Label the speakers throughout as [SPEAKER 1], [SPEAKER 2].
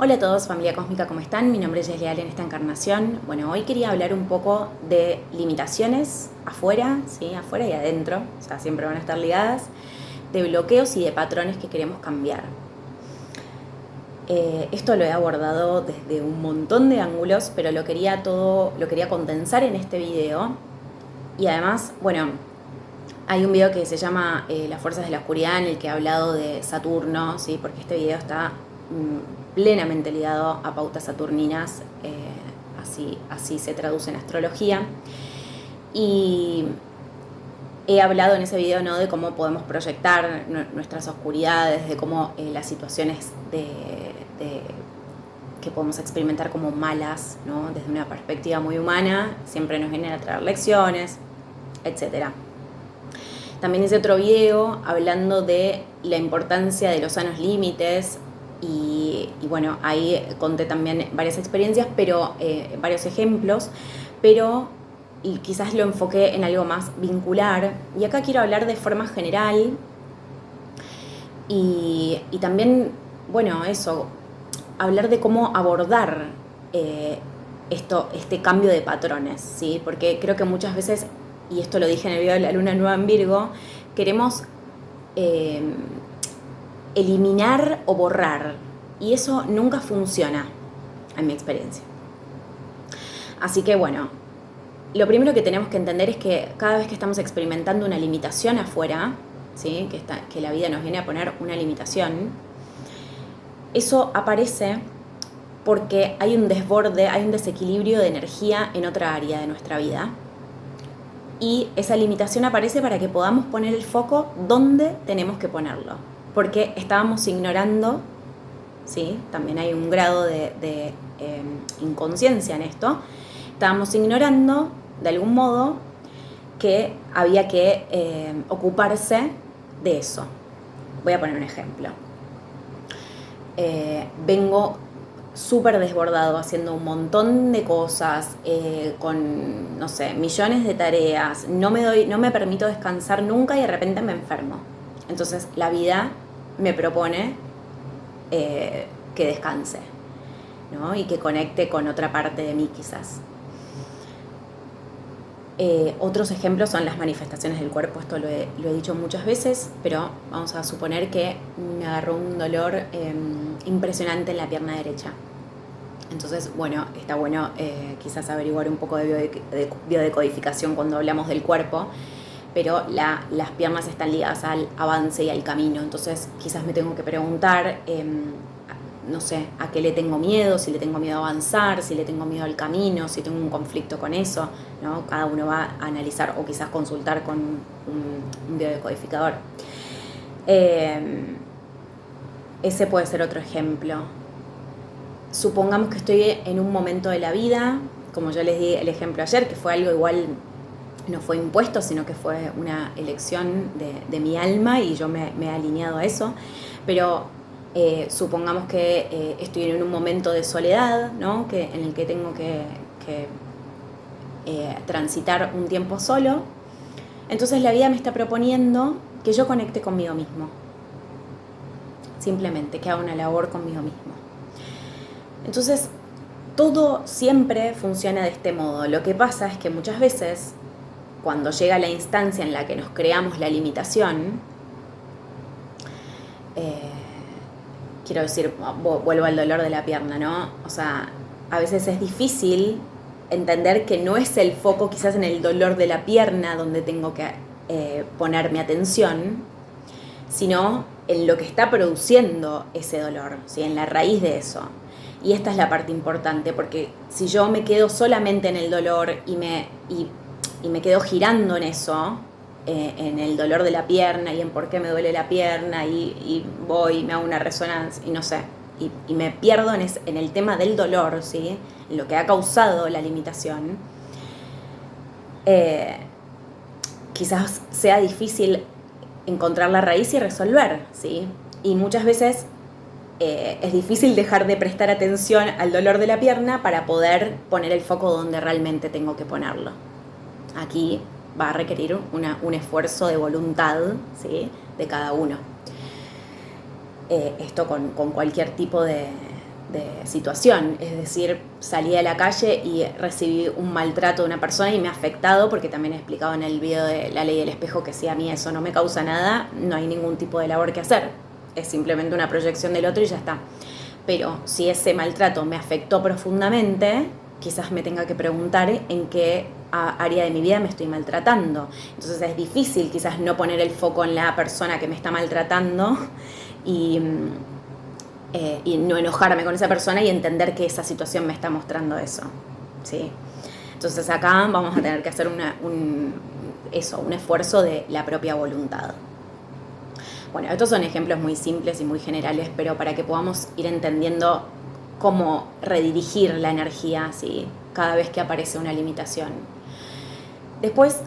[SPEAKER 1] Hola a todos, familia cósmica, ¿cómo están? Mi nombre es Jess Leal en esta encarnación. Bueno, hoy quería hablar un poco de limitaciones afuera, ¿sí? Afuera y adentro, o sea, siempre van a estar ligadas, de bloqueos y de patrones que queremos cambiar. Esto lo he abordado desde un montón de ángulos, pero lo quería condensar en este video. Y además, bueno, hay un video que se llama Las fuerzas de la oscuridad, en el que he hablado de Saturno, ¿sí? Porque este video está plenamente ligado a pautas saturninas, así se traduce en astrología. Y he hablado en ese video, ¿no?, de cómo podemos proyectar nuestras oscuridades, de cómo las situaciones que podemos experimentar como malas, ¿no?, desde una perspectiva muy humana, siempre nos vienen a traer lecciones, etc. También hice otro video hablando de la importancia de los sanos límites y bueno, ahí conté también varias experiencias, pero varios ejemplos, pero quizás lo enfoqué en algo más vincular. Y acá quiero hablar de forma general y también, bueno, eso, hablar de cómo abordar este cambio de patrones, ¿sí? Porque creo que muchas veces, y esto lo dije en el video de la luna nueva en Virgo, queremos eliminar o borrar, y eso nunca funciona, en mi experiencia. Así que bueno, lo primero que tenemos que entender es que cada vez que estamos experimentando una limitación afuera, ¿sí?, que la vida nos viene a poner una limitación, eso aparece porque hay un desborde, hay un desequilibrio de energía en otra área de nuestra vida. Y esa limitación aparece para que podamos poner el foco donde tenemos que ponerlo. Porque estábamos ignorando, ¿sí?, también hay un grado de inconsciencia en esto. Estábamos ignorando, de algún modo, que había que ocuparse de eso. Voy a poner un ejemplo. Vengo súper desbordado, haciendo un montón de cosas, con, no sé, millones de tareas, no me permito descansar nunca y de repente me enfermo. Entonces la vida me propone que descanse, ¿no?, y que conecte con otra parte de mí quizás. Otros ejemplos son las manifestaciones del cuerpo. Esto lo he dicho muchas veces, pero vamos a suponer que me agarró un dolor impresionante en la pierna derecha. Entonces, bueno, está bueno quizás averiguar un poco de biodecodificación cuando hablamos del cuerpo, pero las piernas están ligadas al avance y al camino. Entonces quizás me tengo que preguntar, no sé, a qué le tengo miedo, si le tengo miedo a avanzar, si le tengo miedo al camino, si tengo un conflicto con eso, ¿no? Cada uno va a analizar o quizás consultar con un biodecodificador. Ese puede ser otro ejemplo. Supongamos que estoy en un momento de la vida, como yo les di el ejemplo ayer, que fue algo igual, no fue impuesto, sino que fue una elección de mi alma y yo me he alineado a eso, pero supongamos que estoy en un momento de soledad, ¿no?, en el que tengo que transitar un tiempo solo. Entonces la vida me está proponiendo que yo conecte conmigo mismo, simplemente que haga una labor conmigo mismo. Entonces todo siempre funciona de este modo. Lo que pasa es que muchas veces, cuando llega la instancia en la que nos creamos la limitación, quiero decir, vuelvo al dolor de la pierna, ¿no? O sea, a veces es difícil entender que no es el foco quizás en el dolor de la pierna donde tengo que poner mi atención, sino en lo que está produciendo ese dolor, ¿sí?, en la raíz de eso. Y esta es la parte importante, porque si yo me quedo solamente en el dolor y me quedo girando en eso, en el dolor de la pierna y en por qué me duele la pierna y voy y me hago una resonancia y no sé, y me pierdo en el tema del dolor, ¿sí?, en lo que ha causado la limitación, quizás sea difícil encontrar la raíz y resolver, ¿sí? Y muchas veces es difícil dejar de prestar atención al dolor de la pierna para poder poner el foco donde realmente tengo que ponerlo. Aquí va a requerir un esfuerzo de voluntad, ¿sí?, de cada uno. Esto con cualquier tipo de situación. Es decir, salí a la calle y recibí un maltrato de una persona y me ha afectado, porque también he explicado en el video de La Ley del Espejo que si a mí eso no me causa nada, no hay ningún tipo de labor que hacer. Es simplemente una proyección del otro y ya está. Pero si ese maltrato me afectó profundamente, quizás me tenga que preguntar en qué área de mi vida me estoy maltratando. Entonces es difícil quizás no poner el foco en la persona que me está maltratando y no enojarme con esa persona y entender que esa situación me está mostrando eso, ¿sí? Entonces acá vamos a tener que hacer un esfuerzo de la propia voluntad. Bueno, estos son ejemplos muy simples y muy generales, pero para que podamos ir entendiendo cómo redirigir la energía, ¿sí?, cada vez que aparece una limitación. Después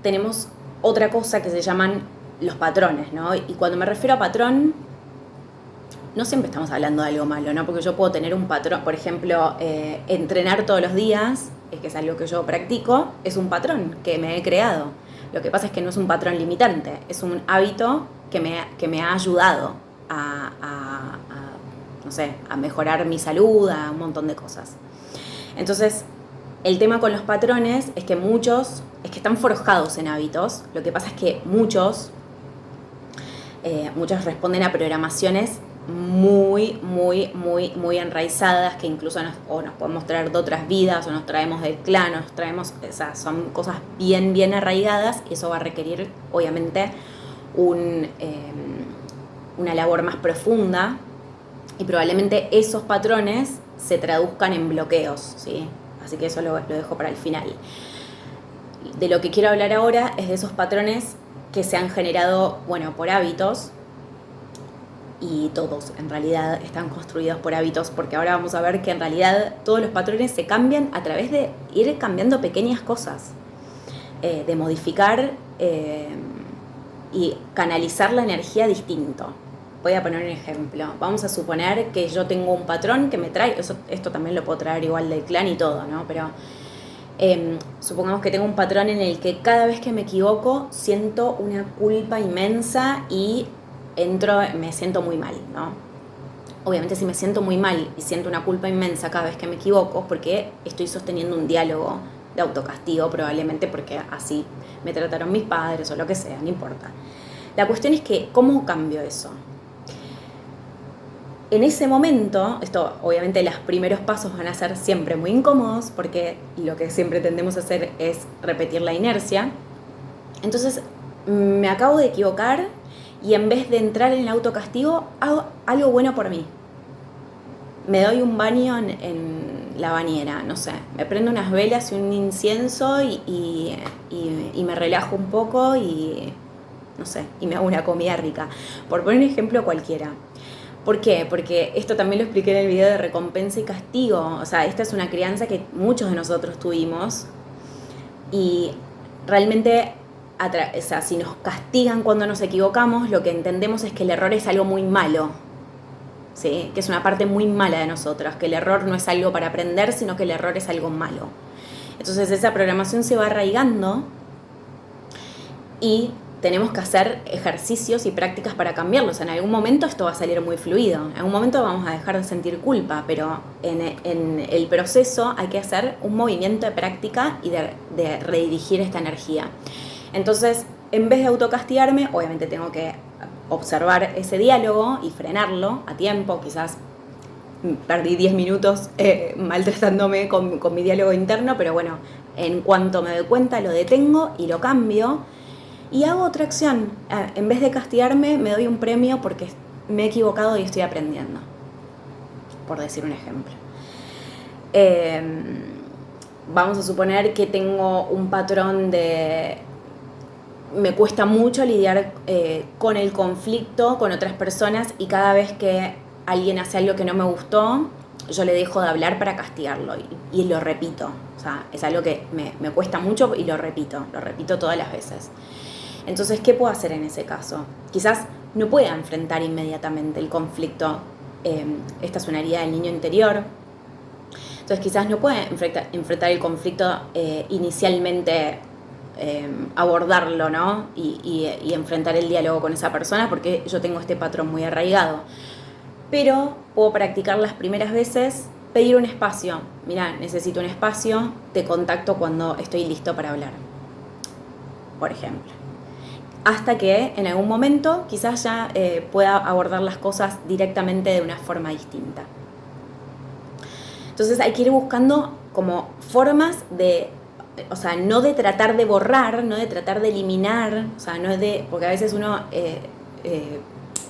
[SPEAKER 1] tenemos otra cosa que se llaman los patrones, ¿no? Y cuando me refiero a patrón, no siempre estamos hablando de algo malo, ¿no? Porque yo puedo tener un patrón, por ejemplo, entrenar todos los días, que es algo que yo practico, es un patrón que me he creado. Lo que pasa es que no es un patrón limitante, es un hábito que me ha ayudado no sé, a mejorar mi salud, a un montón de cosas. Entonces, el tema con los patrones es que muchos están forjados en hábitos. Lo que pasa es que muchos responden a programaciones muy enraizadas, que incluso nos podemos traer de otras vidas, o nos traemos del clan, o nos traemos, o sea, son cosas bien arraigadas, y eso va a requerir, obviamente, una labor más profunda, y probablemente esos patrones se traduzcan en bloqueos, ¿sí? Así que eso lo dejo para el final. De lo que quiero hablar ahora es de esos patrones que se han generado, bueno, por hábitos, y todos en realidad están construidos por hábitos, porque ahora vamos a ver que en realidad todos los patrones se cambian a través de ir cambiando pequeñas cosas, de modificar y canalizar la energía distinto. Voy a poner un ejemplo. Vamos a suponer que yo tengo un patrón que me trae, esto también lo puedo traer igual del clan y todo, ¿no? Pero supongamos que tengo un patrón en el que cada vez que me equivoco siento una culpa inmensa y me siento muy mal, ¿no? Obviamente, si me siento muy mal y siento una culpa inmensa cada vez que me equivoco, porque estoy sosteniendo un diálogo de autocastigo, probablemente porque así me trataron mis padres o lo que sea, no importa. La cuestión es que, ¿cómo cambio eso? En ese momento, esto obviamente los primeros pasos van a ser siempre muy incómodos, porque lo que siempre tendemos a hacer es repetir la inercia. Entonces, me acabo de equivocar y en vez de entrar en el autocastigo, hago algo bueno por mí. Me doy un baño en la bañera, no sé, me prendo unas velas y un incienso y me relajo un poco y, no sé, y me hago una comida rica. Por poner un ejemplo cualquiera. ¿Por qué? Porque esto también lo expliqué en el video de recompensa y castigo. O sea, esta es una crianza que muchos de nosotros tuvimos y realmente, o sea, si nos castigan cuando nos equivocamos, lo que entendemos es que el error es algo muy malo, ¿sí? Que es una parte muy mala de nosotras, que el error no es algo para aprender, sino que el error es algo malo. Entonces esa programación se va arraigando y tenemos que hacer ejercicios y prácticas para cambiarlos. En algún momento esto va a salir muy fluido, en algún momento vamos a dejar de sentir culpa, pero en el proceso hay que hacer un movimiento de práctica y de redirigir esta energía. Entonces, en vez de autocastigarme, obviamente tengo que observar ese diálogo y frenarlo a tiempo. Quizás perdí 10 minutos maltratándome con mi diálogo interno, pero bueno, en cuanto me doy cuenta lo detengo y lo cambio y hago otra acción. En vez de castigarme, me doy un premio porque me he equivocado y estoy aprendiendo, por decir un ejemplo. Vamos a suponer que tengo un patrón de... Me cuesta mucho lidiar con el conflicto con otras personas y cada vez que alguien hace algo que no me gustó, yo le dejo de hablar para castigarlo y lo repito. O sea, es algo que me cuesta mucho y lo repito todas las veces. Entonces, ¿qué puedo hacer en ese caso? Quizás no pueda enfrentar inmediatamente el conflicto. Esta es una herida del niño interior. Entonces, quizás no pueda enfrentar el conflicto inicialmente, abordarlo, ¿no? Y enfrentar el diálogo con esa persona porque yo tengo este patrón muy arraigado. Pero puedo practicar las primeras veces, pedir un espacio. Mirá, necesito un espacio, te contacto cuando estoy listo para hablar, por ejemplo. Hasta que en algún momento quizás ya pueda abordar las cosas directamente de una forma distinta. Entonces hay que ir buscando como formas de, o sea, no de tratar de borrar, no de tratar de eliminar, o sea, no de, porque a veces uno,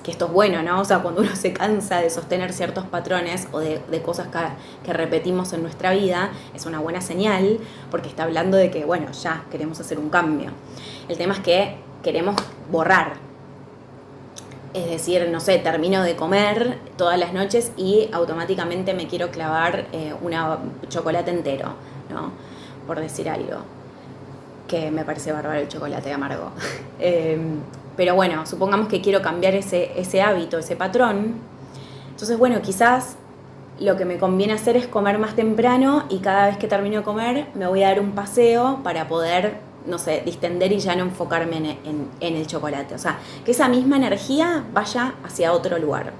[SPEAKER 1] que esto es bueno, ¿no? O sea, cuando uno se cansa de sostener ciertos patrones o de cosas que repetimos en nuestra vida, es una buena señal, porque está hablando de que, bueno, ya queremos hacer un cambio. El tema es que queremos borrar. Es decir, no sé, termino de comer todas las noches y automáticamente me quiero clavar un chocolate entero, ¿no? Por decir algo. Que me parece bárbaro el chocolate amargo. Pero bueno, supongamos que quiero cambiar ese hábito, ese patrón. Entonces, bueno, quizás lo que me conviene hacer es comer más temprano y cada vez que termino de comer me voy a dar un paseo para poder, no sé, distender y ya no enfocarme en el chocolate. O sea, que esa misma energía vaya hacia otro lugar.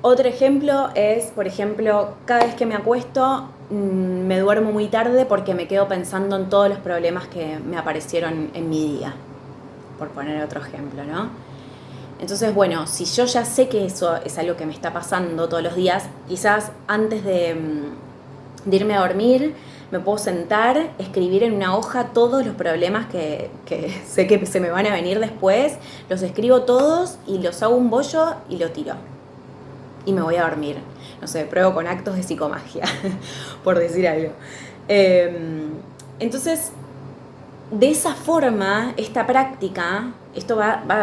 [SPEAKER 1] Otro ejemplo es, por ejemplo, cada vez que me acuesto me duermo muy tarde porque me quedo pensando en todos los problemas que me aparecieron en mi día, por poner otro ejemplo, ¿no? Entonces, bueno, si yo ya sé que eso es algo que me está pasando todos los días, quizás antes de irme a dormir me puedo sentar, escribir en una hoja todos los problemas que sé que se me van a venir después, los escribo todos y los hago un bollo y lo tiro. Y me voy a dormir. No sé, pruebo con actos de psicomagia, por decir algo. Entonces, de esa forma, esta práctica, esto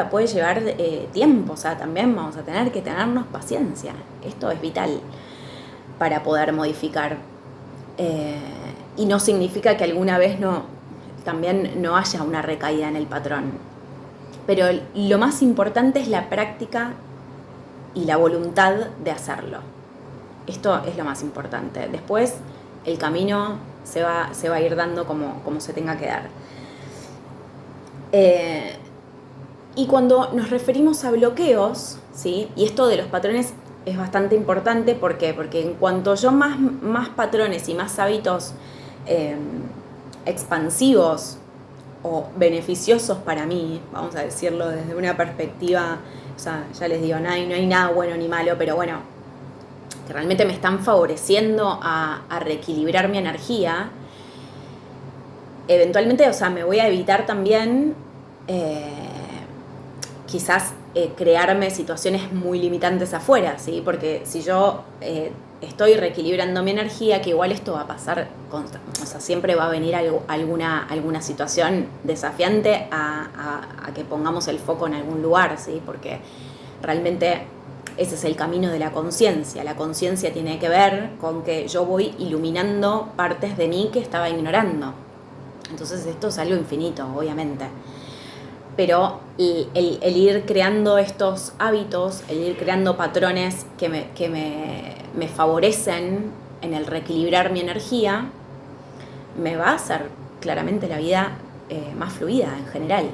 [SPEAKER 1] puede llevar tiempo, o sea, también vamos a tener que tenernos paciencia. Esto es vital para poder modificar. Y no significa que alguna vez también no haya una recaída en el patrón. Pero lo más importante es la práctica y la voluntad de hacerlo. Esto es lo más importante. Después el camino se va a ir dando como se tenga que dar. Y cuando nos referimos a bloqueos, ¿sí? Y esto de los patrones es bastante importante, ¿por qué? Porque en cuanto yo más patrones y más hábitos expansivos o beneficiosos para mí, vamos a decirlo desde una perspectiva, o sea, ya les digo, no hay nada bueno ni malo, pero bueno, que realmente me están favoreciendo a reequilibrar mi energía, eventualmente, o sea, me voy a evitar también quizás crearme situaciones muy limitantes afuera, ¿sí? Porque si yo estoy reequilibrando mi energía, que igual esto va a pasar, o sea, siempre va a venir alguna situación desafiante a que pongamos el foco en algún lugar, ¿sí? Porque realmente ese es el camino de la conciencia. La conciencia tiene que ver con que yo voy iluminando partes de mí que estaba ignorando. Entonces esto es algo infinito, obviamente. Pero el ir creando estos hábitos, el ir creando patrones que me favorecen en el reequilibrar mi energía, me va a hacer claramente la vida más fluida en general.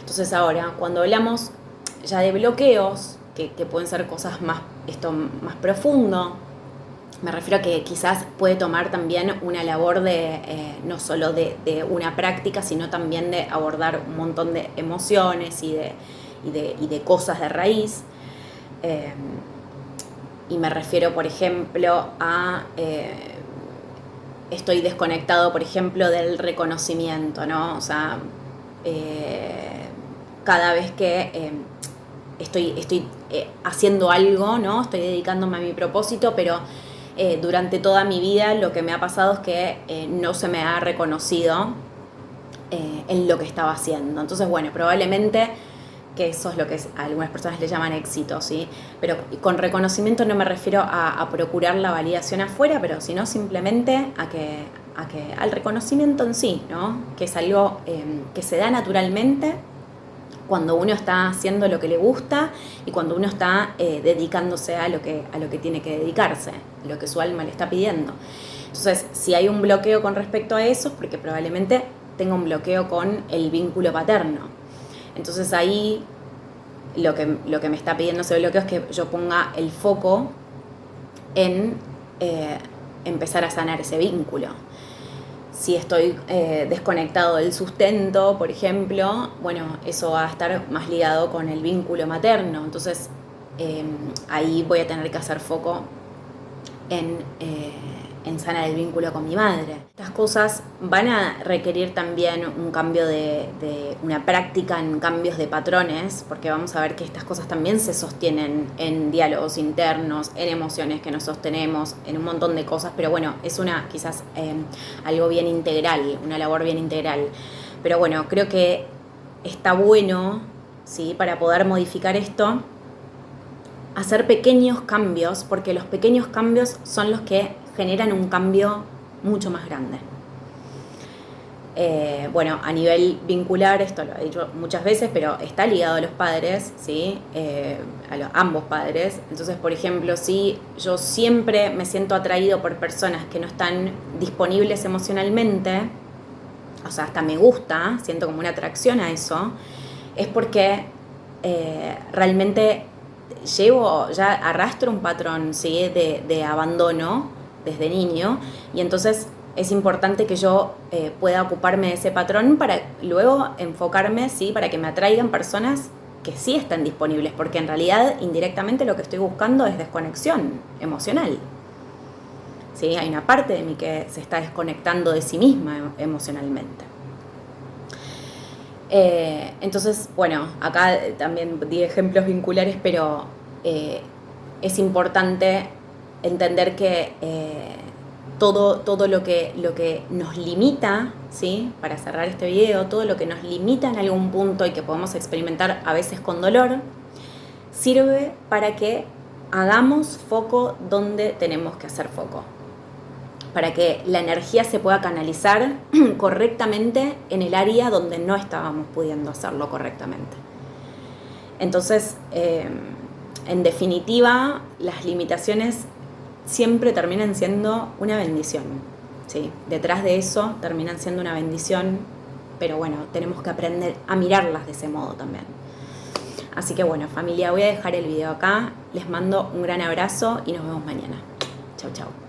[SPEAKER 1] Entonces ahora, cuando hablamos ya de bloqueos, que pueden ser cosas más profundo, me refiero a que quizás puede tomar también una labor de no solo de una práctica, sino también de abordar un montón de emociones y de cosas de raíz. Y me refiero, por ejemplo, a estoy desconectado, por ejemplo, del reconocimiento, ¿no? O sea, cada vez que estoy haciendo algo, ¿no? Estoy dedicándome a mi propósito, pero durante toda mi vida lo que me ha pasado es que no se me ha reconocido en lo que estaba haciendo. Entonces, bueno, probablemente que eso es lo que a algunas personas le llaman éxito, ¿sí? Pero con reconocimiento no me refiero a procurar la validación afuera, pero sino simplemente al reconocimiento en sí, ¿no? Que es algo que se da naturalmente cuando uno está haciendo lo que le gusta y cuando uno está dedicándose a lo que tiene que dedicarse, lo que su alma le está pidiendo. Entonces, si hay un bloqueo con respecto a eso, es porque probablemente tenga un bloqueo con el vínculo paterno. Entonces ahí lo que me está pidiendo ese bloqueo es que yo ponga el foco en empezar a sanar ese vínculo. Si estoy desconectado del sustento, por ejemplo, bueno, eso va a estar más ligado con el vínculo materno. Entonces, ahí voy a tener que hacer foco en sanar el vínculo con mi madre. Estas cosas van a requerir también un cambio de una práctica en cambios de patrones, porque vamos a ver que estas cosas también se sostienen en diálogos internos, en emociones que nos sostenemos, en un montón de cosas, pero bueno, es quizás algo bien integral, una labor bien integral. Pero bueno, creo que está bueno, ¿sí?, para poder modificar esto, hacer pequeños cambios, porque los pequeños cambios son los que generan un cambio mucho más grande. Bueno, a nivel vincular, esto lo he dicho muchas veces, pero está ligado a los padres, ¿sí? Ambos padres. Entonces, por ejemplo, si yo siempre me siento atraído por personas que no están disponibles emocionalmente, o sea, hasta me gusta, siento como una atracción a eso, es porque realmente ya arrastro un patrón, ¿sí?, de abandono desde niño, y entonces es importante que yo pueda ocuparme de ese patrón para luego enfocarme, ¿sí?, para que me atraigan personas que sí están disponibles, porque en realidad indirectamente lo que estoy buscando es desconexión emocional. ¿Sí? Hay una parte de mí que se está desconectando de sí misma emocionalmente. Entonces, bueno, acá también di ejemplos vinculares, pero es importante entender que todo lo que nos limita, ¿sí?, para cerrar este video, todo lo que nos limita en algún punto y que podemos experimentar a veces con dolor, sirve para que hagamos foco donde tenemos que hacer foco, para que la energía se pueda canalizar correctamente en el área donde no estábamos pudiendo hacerlo correctamente. Entonces, en definitiva, las limitaciones siempre terminan siendo una bendición, ¿sí? Detrás de eso terminan siendo una bendición, pero bueno, tenemos que aprender a mirarlas de ese modo también. Así que bueno, familia, voy a dejar el video acá, les mando un gran abrazo y nos vemos mañana. Chau, chau.